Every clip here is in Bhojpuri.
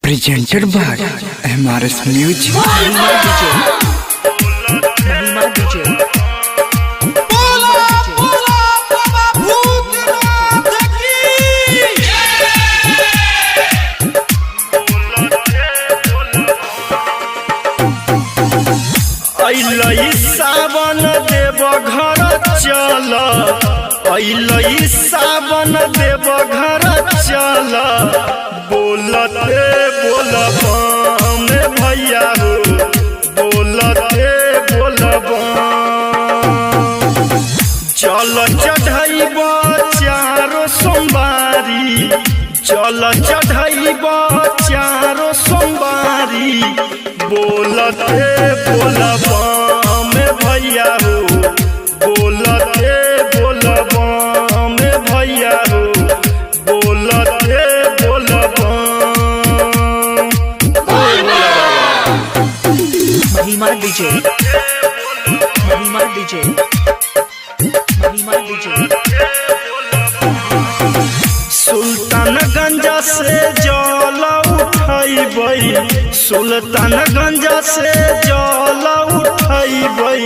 presented by MRS Music. सावन देव घर चल, सावन देव घर चल, बोलते बोलब भैया हो, बोलते बोलब चल चढ़ब चारो सोमवारी, चल चढ़ब चारो सोमवारी, बोलते बोलब भैया हो, बोलते बोलब भैया हो, बोलते बोलब महिमा डीजे, महिमा डीजे, महिमा डीजे। सुल्तानगंज से जल उठैबै, सुल्तानगंज से जल उठैबै,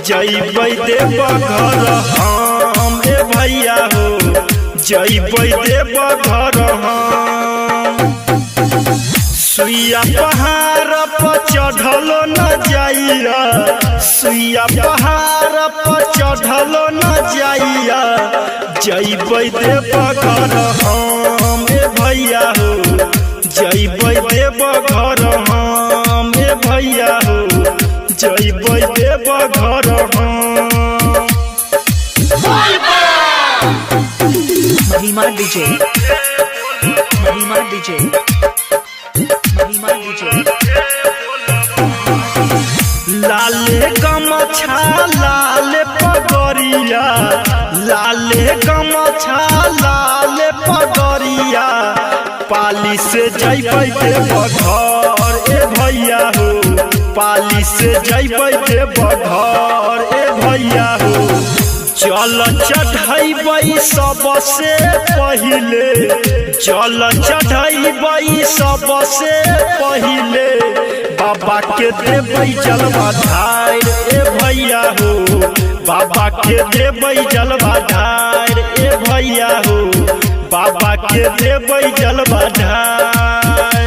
जैबै देवघर हम रे भैया हो, जैबै देवघर हम। सुइया पहाड़ पर चढ़लो न जाइया, सुइया पहाड़ पर चढ़लो न जाइया, जैबै देवघर हम रे भैया हो, जैबै देवघर हम रे भैया हो, जैबै देवघर हम। महिमा डीजे, महिमा डीजे, महिमा डीजे। लाले गमछा लाल पगड़िया, लाले गमछा लाल पगड़िया, पाली से जैबै देवघर ए भैया हो, पाली से जैबै देवघर ए भैया हो। जल चढ़ैबै सबसे पहिले, जल चढ़ैबै सबसे पहिले, बाबा के देबै जलवा ढार ए भैया हो, बाबा के देबै जलवा ढार ए भैया हो, बाबा के देबै जलवा ढार।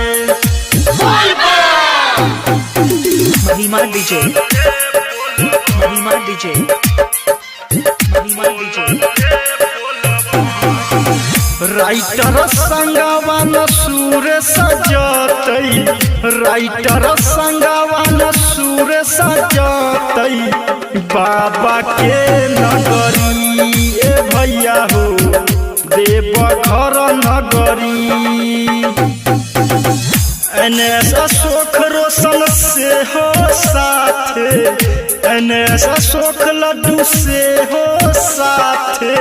महिमा डीजे, महिमा डीजे, महिमा डीजे। राइटर संगवान सूर सजतई, राइटर संगवान सूर सजतई, बाबा के नगरी ए भैया हो, देवघर नगरी। NS अशोक रोशन से हो साथे, NS अशोक लड्डू से हो साथे,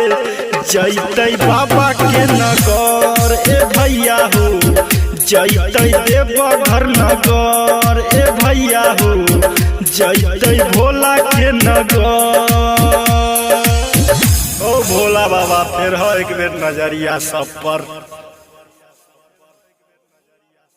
जैतै बाबा के नगर ए भैया हो, जैतै देवघर नगर ए भैया हो, जैतै भोला के नगर। ओ भोला बाबा फिर हो एक बेर नजरिया सब पर।